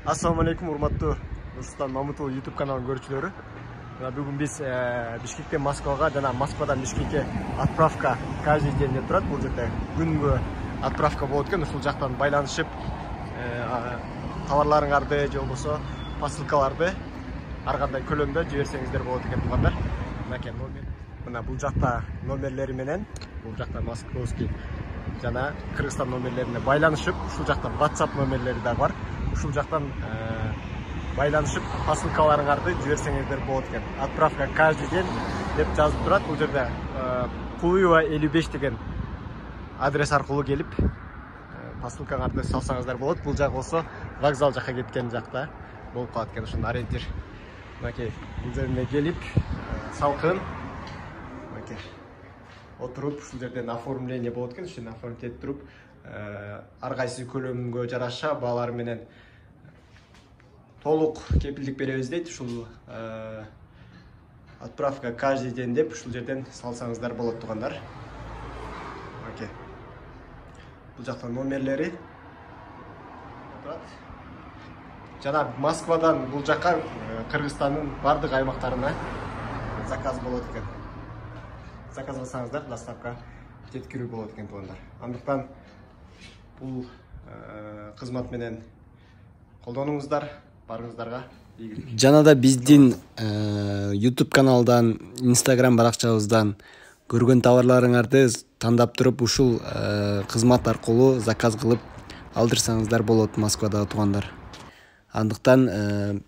Assalamu alaikum, урматтуу Нурсултан Мамутулу YouTube каналынын көрүүчүлөрү. Бүгүн биз Бишкектен Москвага жана Москвадан Бишкекке отправка каждый день деп турат. Бул жерде күнгө отправка болот экен. Ушул жактан байланышып товарларыңарды же болбосо посылкаларды ар кандай көлөмдө жиберсеңиздер болот экен туугандар. Мына номер. Мына бул жакта номерлери менен, бул жакта московский жана Кыргызстан номерлерине байланышып, ушул жактан WhatsApp номерлери да бар. Ушул жактан байланышып посылкаларыңарды жиберсеңиздер болот экен. Отправка каждый день деп жазып турат. Бул жерде Кулуева 55 деген адрес аркылуу келип посылкаңарды салсаңыздар болот. Бул жак болсо вокзал жакка кеткен жакта болуп калат экен. Ошондо ориентир. Мынакей бул жерине келип салкын отуруп ушул жерден оформление болот экен. Ушуну оформить этип туруп ар кайсы көлөмгө жараша баалары менен толук кепилдик беребиз дейт. Ушул отправка каждый день деп ушул жерден салсаңыздар болот туугандар. Бул жактан номерлери жана Москвадан бул жакка Кыргызстандын бардык аймактарына заказ болот экен. Заказ кылсаңыздар доставка жеткирүү болот экен туугандар. Андыктан бул кызмат менен колдонуңуздар, барыңыздарга ийгилик. Жана да биздин YouTube каналдан, Instagram баракчабыздан көргөн товарларыңарды тандап туруп ушул кызмат аркылуу заказ кылып алдырсаңыздар болот Москвада туугандар. Андыктан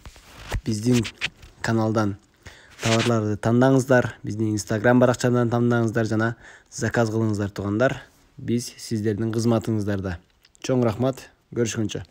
биздин каналдан товарларды тандаңыздар, биздин Instagram баракчадан тандаңыздар жана заказ кылыңыздар туугандар. Биз сиздердин кызматыңыздарда. Чоң рахмат, көрүшкөнчө.